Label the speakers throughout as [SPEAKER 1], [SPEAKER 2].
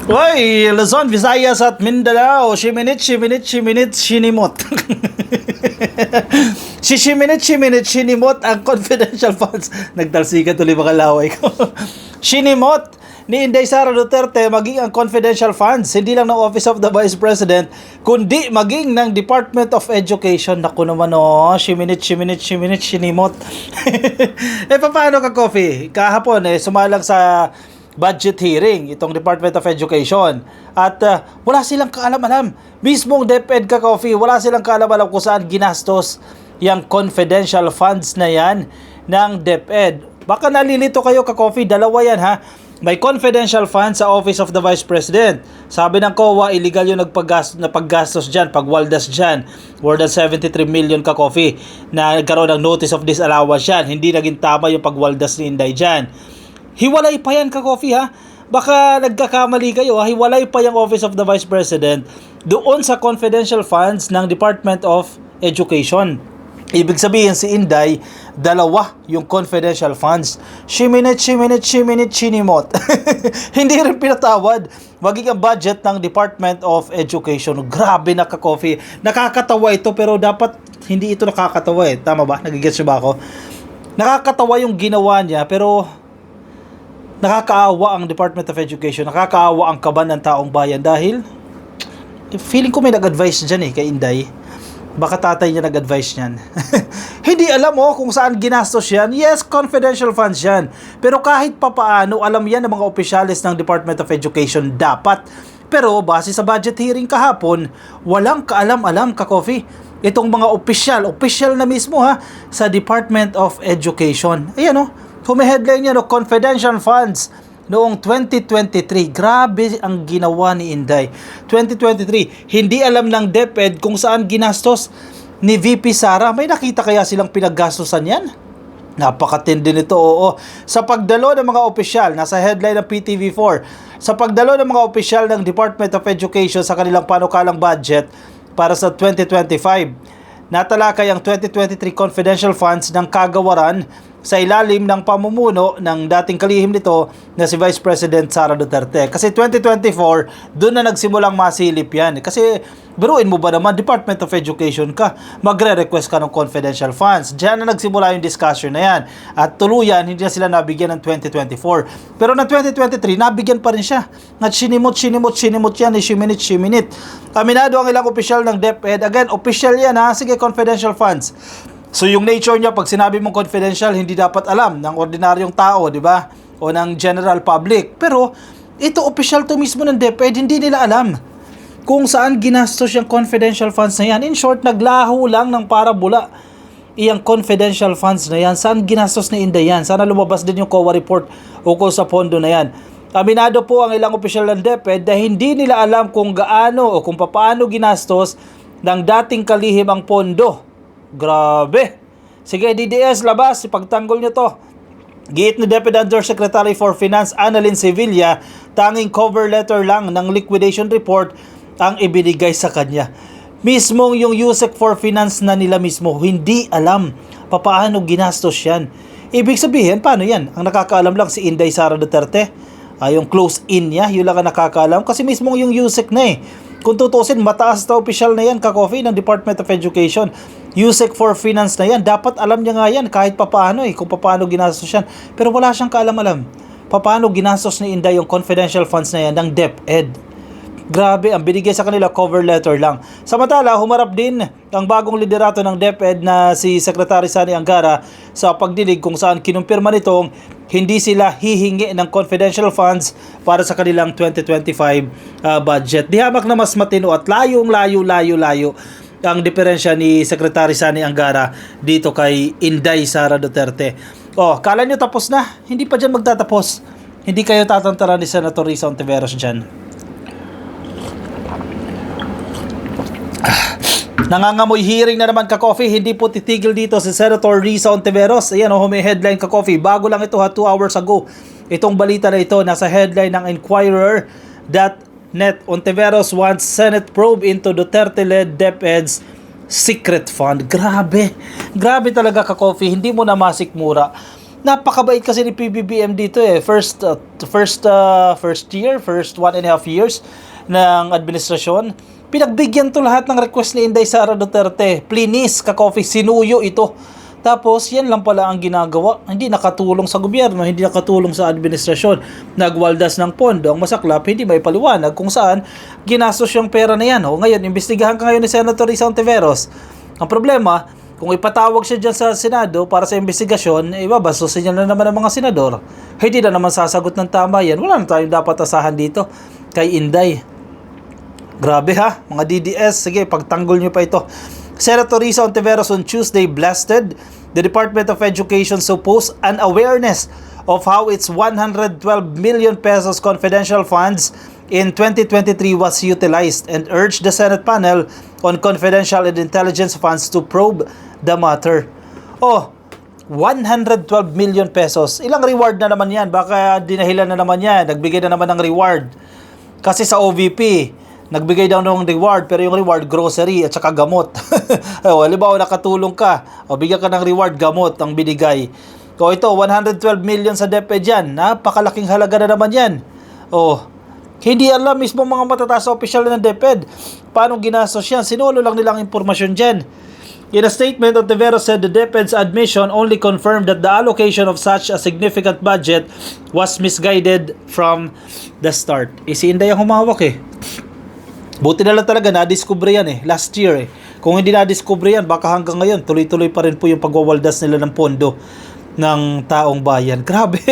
[SPEAKER 1] Uy, Luzon, Visayas at Mindanao, Shiminit, Shinimot. Shinimot ang confidential funds. Nagtalsikan tuloy mga laway ko. Shinimot ni Inday Sara Duterte maging ang confidential funds, hindi lang ng Office of the Vice President, kundi maging ng Department of Education. Naku naman Shiminit, Shinimot. Paano ka, Coffee? Kahapon sumalang sa budget hearing itong Department of Education at wala silang kaalam-alam. Mismong DepEd ka, Coffee, wala silang kaalam-alam kung saan ginastos yung confidential funds na yan ng DepEd. Baka nalilito kayo, ka Coffee, dalawa yan ha. May confidential funds sa Office of the Vice President. Sabi ng COA, illegal yung paggastos dyan, pagwaldas dyan. More than 73 million, ka Coffee, na nagkaroon ng notice of disallowance yan. Hindi naging tama yung pagwaldas ni Inday dyan. Hiwalay pa yan, ka Coffee, ha? Baka nagkakamali kayo, ha? Hiwalay pa yung Office of the Vice President doon sa confidential funds ng Department of Education. Ibig sabihin si Inday, dalawa yung confidential funds. Shiminit, Shinimot. Hindi rin pinatawad maging ang budget ng Department of Education. Grabe na, ka Coffee. Nakakatawa ito pero dapat hindi ito nakakatawa eh. Tama ba? Nagigets ba ako? Nakakatawa yung ginawa niya pero nakakaawa ang Department of Education, nakakaawa ang kaban ng taong bayan dahil feeling ko may nag-advise dyan kay Inday. Baka tatay niya nag-advise niyan. Hindi alam kung saan ginastos yan. Yes, confidential funds yan. Pero kahit papaano, alam yan ng mga opisyalis ng Department of Education dapat. Pero base sa budget hearing kahapon, walang kaalam-alam, ka Coffee. Itong mga opisyal na mismo ha, sa Department of Education. Ayan Hume-headline niya confidential funds noong 2023. Grabe ang ginawa ni Inday. 2023, hindi alam ng DepEd kung saan ginastos ni VP Sara. May nakita kaya silang pinaggastosan yan? Napakatindi nito, oo. Sa pagdalo ng mga opisyal, nasa headline ng PTV4, sa pagdalo ng mga opisyal ng Department of Education sa kanilang panukalang budget para sa 2025, natalakay ang 2023 confidential funds ng kagawaran sa ilalim ng pamumuno ng dating kalihim nito na si Vice President Sara Duterte. Kasi 2024, doon na nagsimulang masilip yan. Kasi biruin mo ba naman, Department of Education ka, magre-request ka ng confidential funds. Diyan na nagsimula yung discussion na yan. At tuluyan, hindi na sila nabigyan ng 2024. Pero ng 2023, nabigyan pa rin siya. At sinimot yan, Shiminit. Aminado ang ilang opisyal ng DepEd. Again, opisyal yan ha. Sige, confidential funds. So yung nature niya, pag sinabi mong confidential, hindi dapat alam ng ordinaryong tao, di ba? O ng general public. Pero ito, official to mismo ng DepEd, hindi nila alam kung saan ginastos yung confidential funds na yan. In short, naglaho lang ng parabula iyang confidential funds na yan. Saan ginastos ni Inday yan? Sana lumabas din yung COA report ukol sa pondo na yan. Aminado po ang ilang opisyal ng DepEd na hindi nila alam kung gaano o kung paano ginastos ng dating kalihim ang pondo. Grabe. Sige, DDS, labas. Ipagtanggol nyo to. Giit ni Deputy Undersecretary for Finance Annalyn Sevilla, tanging cover letter lang ng liquidation report ang ibinigay sa kanya. Mismong yung USEC for Finance na nila mismo, hindi alam paano ginastos yan. Ibig sabihin, paano yan? Ang nakakaalam lang si Inday Sara Duterte. Yung close-in niya, yun lang ang nakakaalam. Kasi mismong yung USEC na Kung tutusin, mataas na opisyal na yan, ka Coffee, ng Department of Education. USEC for Finance na yan. Dapat alam niya nga yan kahit papaano kung papaano ginastos yan. Pero wala siyang kaalam-alam. Paano ginastos ni Inday yung confidential funds na yan ng DepEd. Grabe, ang binigay sa kanila cover letter lang. Samantala, humarap din ang bagong liderato ng DepEd na si Secretary Sani Angara sa pagdinig kung saan kinumpirma nitong hindi sila hihingi ng confidential funds para sa kanilang 2025 budget. Di hamak na mas matino at layo ang diferensya ni Secretary Sani Angara dito kay Inday Sara Duterte. Kala nyo tapos na? Hindi pa dyan magtatapos. Hindi kayo tatantaran ni Senator Risa Ontiveros dyan. Nangangamoy hearing na naman, ka Coffee. Hindi po titigil dito si Senator Risa Ontiveros. Ayan may headline, ka Coffee. Bago lang ito 2 hours ago. Itong balita na ito nasa headline ng Inquirer.net. Ontiveros wants Senate probe into Duterte-led DepEd's secret fund. Grabe. Grabe talaga ka-coffee. Hindi mo na masikmura. Napakabait kasi ni PBBM dito eh. First 1.5 years ng administrasyon. Pinagbigyan to lahat ng request ni Inday Sara Duterte. Please, ka-coffee, sinuyo ito. Tapos, yan lang pala ang ginagawa. Hindi nakatulong sa gobyerno, hindi nakatulong sa administrasyon. Nagwaldas ng pondo. Ang masaklap, hindi may paliwanag kung saan ginastos yung pera na yan. O ngayon, imbestigahan ka ngayon ni Senator Risa Ontiveros. Ang problema, kung ipatawag siya dyan sa Senado para sa investigasyon, babastusin niya na naman ang mga senador. Hindi na naman sasagot ng tama yan. Wala na tayong dapat asahan dito kay Inday. Grabe ha, mga DDS. Sige, pagtanggol nyo pa ito. Senator Risa Ontiveros on Tuesday blasted the Department of Education supposed unawareness of how its 112 million pesos confidential funds in 2023 was utilized and urged the Senate panel on confidential and intelligence funds to probe the matter. 112 million pesos. Ilang reward na naman yan? Baka dinahilan na naman yan. Nagbigay na naman ng reward. Kasi sa OVP, nagbigay daw ng reward, pero yung reward, grocery at saka gamot. Halimbawa, nakatulong ka, bigyan ka ng reward, gamot ang binigay. Ito, 112 million sa DepEd yan. Napakalaking halaga na naman yan. Hindi alam mismo mga matataas na opisyal ng DepEd paano ginastos yan. Sinulo lang nilang impormasyon dyan. In a statement, Ontiveros said the DepEd's admission only confirmed that the allocation of such a significant budget was misguided from the start. Si Inday ang humawak eh. Buti na lang talaga na-discover yan last year Kung hindi na-discover yan, baka hanggang ngayon tuloy-tuloy pa rin po yung pagwawaldas nila ng pondo ng taong bayan. Grabe.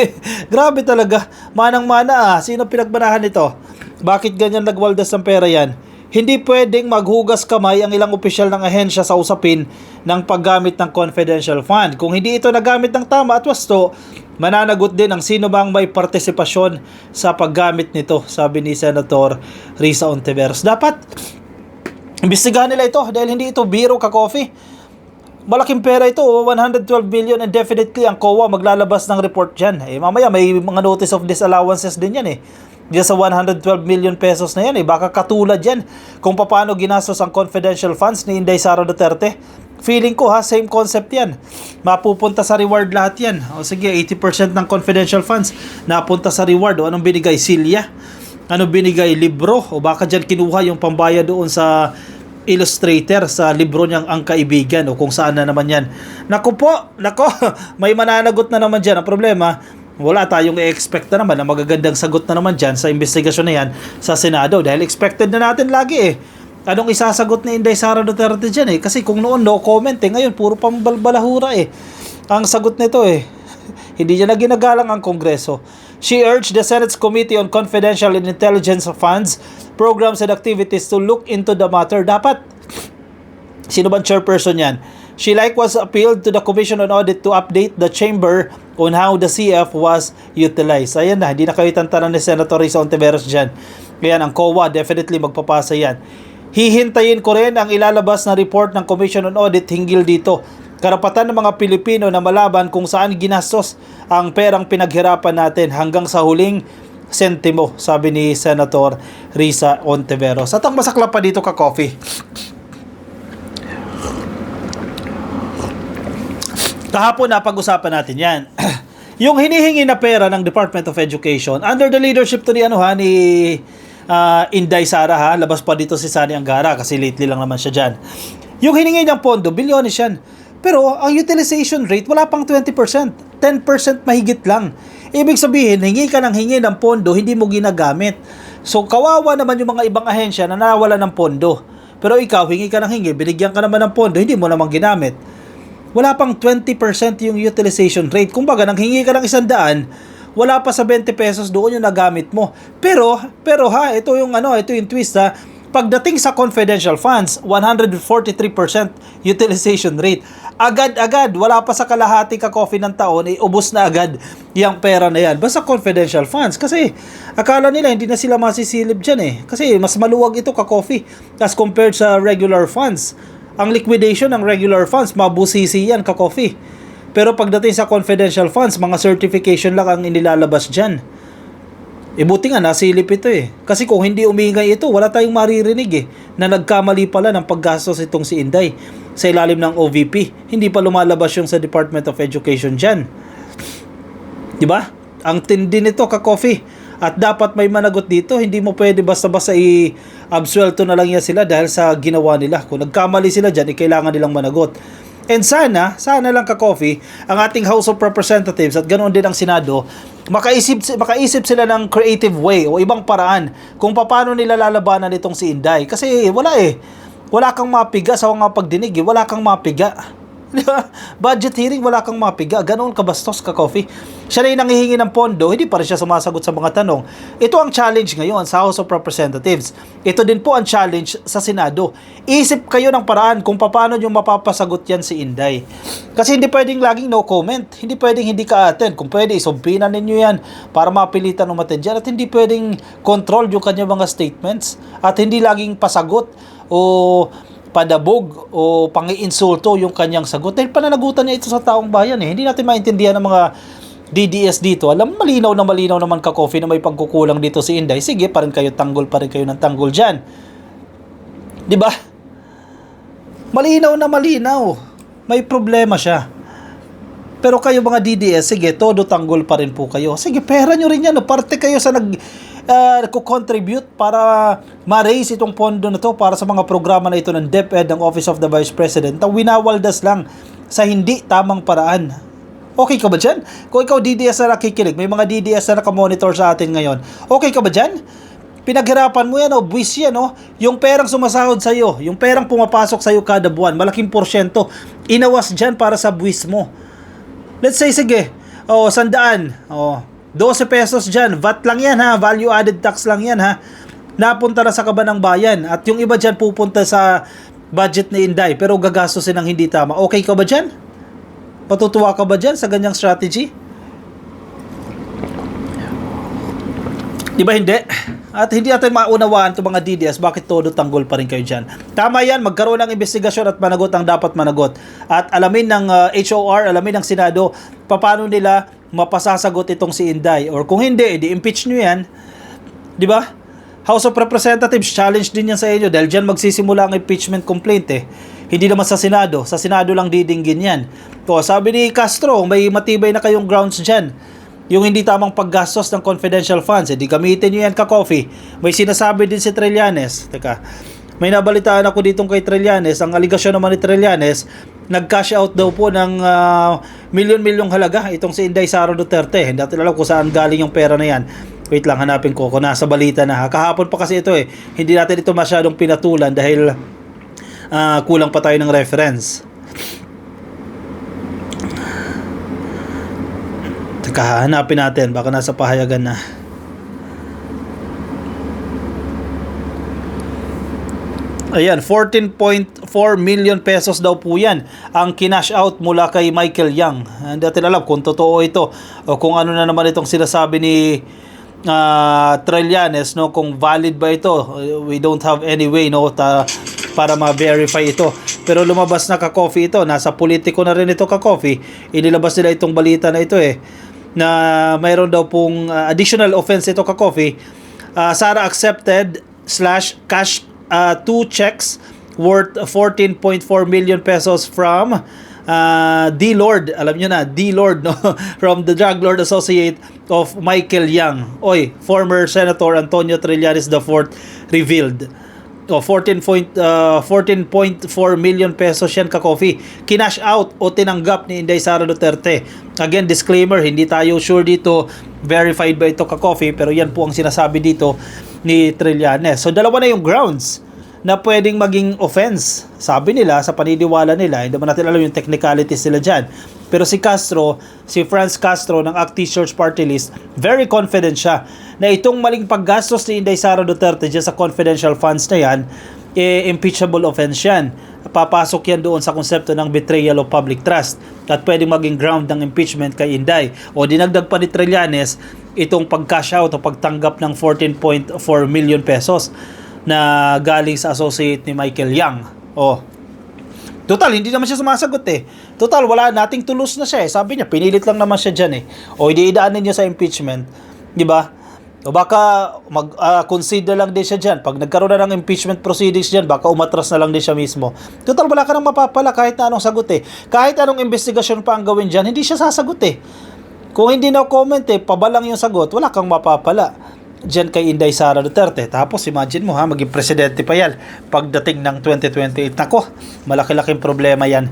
[SPEAKER 1] Grabe talaga. Manang-mana Sino pinagbanahan nito? Bakit ganyan nagwaldas ng pera yan? Hindi pwedeng maghugas kamay ang ilang opisyal ng ahensya sa usapin ng paggamit ng confidential fund. Kung hindi ito nagamit ng tama at wasto, mananagot din ang sino bang may partisipasyon sa paggamit nito, sabi ni Senator Risa Ontiveros. Dapat imbestigahan nila ito dahil hindi ito biro ka-coffee. Malaking pera ito, 112 billion, and definitely ang COA maglalabas ng report dyan. Mamaya may mga notice of disallowances din yan Diyan sa 112 million pesos na yan baka katulad yan kung paano ginastos ang confidential funds ni Inday Sara Duterte. Feeling ko same concept yan. Mapupunta sa reward lahat yan. Sige, 80% ng confidential funds napunta sa reward. Anong binigay? Silya? Anong binigay? Libro? O baka dyan kinuha yung pambaya doon sa illustrator sa libro niyang Ang Kaibigan o kung saan na naman yan. Nako, may mananagot na naman dyan. Ang problema, wala tayong i-expect na naman na magagandang sagot na naman dyan sa investigasyon na yan sa Senado dahil expected na natin lagi Anong isasagot ni Inday Sara Duterte dyan Kasi kung noon no comment ngayon puro pambalbalahura Ang sagot nito hindi niya na ginagalang ang Kongreso. She urged the Senate's Committee on Confidential and Intelligence Funds, Programs and Activities to look into the matter. Dapat, sino bang chairperson yan? She likewise appealed to the Commission on Audit to update the chamber on how the CF was utilized. Ayan na, hindi na kayo tantanan ni Senator Risa Ontiveros dyan. Ayan, ang COA, definitely magpapasa yan. Hihintayin ko rin ang ilalabas na report ng Commission on Audit hinggil dito. Karapatan ng mga Pilipino na malaban kung saan ginastos ang perang pinaghirapan natin hanggang sa huling sentimo, sabi ni Senator Risa Ontiveros. At ang masaklap pa dito ka-coffee, kahapon napag-usapan natin yan. Yung hinihingi na pera ng Department of Education under the leadership to ni Inday Sara labas pa dito si Sani Angara kasi lately lang naman siya dyan. Yung hiningi niyang pondo, bilyones yan. Pero ang utilization rate wala pang 20%, 10% mahigit lang. Ibig sabihin, hingi ka ng hingi ng pondo, hindi mo ginagamit. So kawawa naman yung mga ibang ahensya na nawala ng pondo. Pero ikaw, hingi ka ng hingi, binigyan ka naman ng pondo, hindi mo naman ginamit. Wala pang 20% yung utilization rate. Kumbaga, nang hingi ka ng 100, wala pa sa 20 pesos doon yung nagamit mo. Pero ito yung twist Pagdating sa confidential funds, 143% utilization rate. Agad-agad, wala pa sa kalahati ka-coffee ng taon, ubos na agad yung pera na yan. Basta confidential funds. Kasi akala nila hindi na sila masisilip dyan Kasi mas maluwag ito ka-coffee as compared sa regular funds. Ang liquidation ng regular funds, mabusisi yan ka-coffee. Pero pagdating sa confidential funds, mga certification lang ang inilalabas dyan. Buti nga nasilip ito Kasi kung hindi umingay ito, wala tayong maririnig na nagkamali pala ng paggastos itong si Inday sa ilalim ng OVP. Hindi pa lumalabas yung sa Department of Education dyan. Di ba? Ang tindi nito, ka-coffee. At dapat may managot dito. Hindi mo pwede basta-basta i-absuelto na lang yan sila dahil sa ginawa nila. Kung nagkamali sila dyan, kailangan nilang managot. And sana lang ka-coffee, ang ating House of Representatives at ganoon din ang Senado, makaisip sila ng creative way o ibang paraan kung paano nila lalabanan itong si Inday. Kasi wala kang mapiga sa mga pagdinig wala kang mapiga. Budget hearing, wala kang mapiga. Ganoon kabastos ka-coffee. Siya na yung nanghihingi ng pondo, hindi pa rin siya sumasagot sa mga tanong. Ito ang challenge ngayon sa House of Representatives. Ito din po ang challenge sa Senado. Isip kayo ng paraan kung paano nyo mapapasagot yan si Inday. Kasi hindi pwedeng laging no comment. Hindi pwedeng hindi ka-attend. Kung pwede, isumpinan ninyo yan para mapilitan umattend dyan. At hindi pwedeng control yung kanyang mga statements. At hindi laging pasagot o padabog o pangiinsulto yung kanyang sagot dahil pananagutan niya ito sa taong bayan Hindi natin maintindihan ng mga DDS dito. Malinaw naman ka-coffee na may pagkukulang dito si Inday. Sige, tanggol pa rin kayo ng tanggol dyan. Di ba? Malinaw. May problema siya. Pero kayo mga DDS, sige, todo tanggol pa rin po kayo. Sige, pera nyo rin yan. Parte kayo sa nag-contribute para ma-raise itong pondo na to para sa mga programa na ito ng DepEd, ng Office of the Vice President na winawaldas lang sa hindi tamang paraan. Okay ka ba dyan? Kung ikaw DDS na nakikinig, may mga DDS na nakamonitor sa atin ngayon, okay ka ba dyan? Pinaghirapan mo yan buwis yan yung perang sumasahod sa'yo, yung perang pumapasok sa'yo kada buwan, malaking porsyento, inawas dyan para sa buwis mo. Let's say, sige, 100, 12 pesos dyan, VAT lang yan value added tax lang yan napunta na sa kaban ng bayan at yung iba dyan pupunta sa budget ni Inday pero gagastusin ng hindi tama. Okay ka ba dyan? Patutuwa ka ba dyan sa ganyang strategy? Di ba hindi? At hindi natin maunawaan itong mga DDS bakit todo tanggol pa rin kayo dyan. Tama yan, magkaroon ng investigasyon at managot ang dapat managot. At alamin ng HOR, alamin ng Senado, paano nila mapasasagot itong si Inday. Or kung hindi, impeach nyo yan. Di ba? House of Representatives, challenge din yan sa inyo dahil dyan magsisimula ang impeachment complaint Hindi naman sa Senado. Sa Senado lang didinggin yan. Sabi ni Castro, may matibay na kayong grounds dyan. Yung hindi tamang paggastos ng confidential funds, di gamitin nyo yan ka-coffee. May sinasabi din si Trillanes. Teka, may nabalitaan ako ditong kay Trillanes. Ang aligasyon naman ni Trillanes, nag-cash out daw po ng milyon-milyong halaga itong si Inday Sara Duterte. Hindi natin alam kung saan galing yung pera na yan. Wait lang, hanapin ko kung nasa balita na kahapon pa kasi ito Hindi natin ito masyadong pinatulan dahil kulang pa tayo ng reference. Teka, hanapin natin. Baka nasa pahayagan na. Ayan, 14.4 million pesos daw po yan ang kinash out mula kay Michael Yang. Hindi natin alam kung totoo ito o kung ano na naman itong sinasabi ni Trillanes, kung valid ba ito. We don't have any way para ma-verify ito. Pero lumabas na ka-coffee ito. Nasa politiko na rin ito ka-coffee. Inilabas nila itong balita na ito na mayroon daw pong additional offense ito ka-coffee. Sara accepted / cash 2 checks worth 14.4 million pesos from D-Lord. Alam nyo na, D-Lord from the Drug Lord Associate of Michael Yang. Former Senator Antonio Trillanes IV revealed. 14.4 million pesos yan ka-coffee. Kinash out o tinanggap ni Inday Sara Duterte. Again, disclaimer, hindi tayo sure dito verified ba ito ka-coffee, pero yan po ang sinasabi dito ni Trillanes. So dalawa na yung grounds na pwedeng maging offense. Sabi nila, sa paniniwala nila, hindi naman natin alam yung technicalities nila dyan. Pero si Castro, si Franz Castro ng Acti Church Party List, very confident siya na itong maling paggastos ni Inday Sara Duterte dyan sa confidential funds na yan, impeachable offense yan. Papasok yan doon sa konsepto ng betrayal of public trust at pwedeng maging ground ng impeachment kay Inday. O dinagdag pa ni Trillanes itong pag-cash out o pagtanggap ng 14.4 million pesos na galing sa associate ni Michael Yang. Total, hindi naman siya sumasagot Total, wala, nating tulos na siya Sabi niya, pinilit lang naman siya dyan O hindi idaanin niya sa impeachment. Di ba? O baka mag-consider lang din siya dyan. Pag nagkaroon na ng impeachment proceedings dyan, baka umatras na lang din siya mismo. Total, wala ka nang mapapala kahit na anong sagot eh. Kahit anong investigasyon pa ang gawin dyan, hindi siya sasagot eh. Kung hindi na comment eh, pabalang yung sagot, wala kang mapapala dyan kay Inday Sara Duterte. Tapos imagine mo ha, maging presidente pa yan pagdating ng 2028. Nako, malaki-laking problema yan.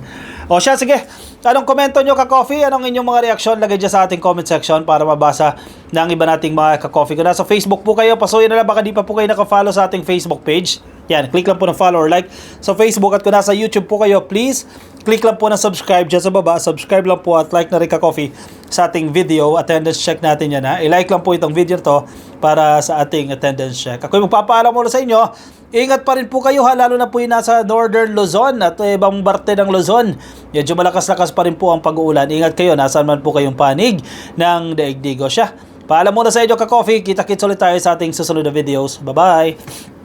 [SPEAKER 1] O siya, sige. Anong komento nyo ka-coffee? Anong inyong mga reaksyon? Lagay dyan sa ating comment section para mabasa ng iba nating mga ka-coffee. Kung nasa Facebook po kayo, pasuyin na lang, baka di pa po kayo naka-follow sa ating Facebook page. Yan, click lang po ng follow or like sa Facebook. At kung nasa YouTube po kayo, please click lang po ng subscribe dyan sa baba. Subscribe lang po at like na rin ka-coffee sa ating video. Attendance check natin yan ha. I-like lang po itong video to para sa ating attendance check. Ako yung magpapaalam muna sa inyo. Ingat pa rin po kayo ha, lalo na po yung nasa Northern Luzon at ibang parte ng Luzon. Medyo malakas-lakas pa rin po ang pag-uulan. Ingat kayo, nasaan man po kayong panig ng daigdig. O siya, paalam muna sa inyo ka-coffee. Kita-kits ulit tayo sa ating susunod na videos. Bye-bye!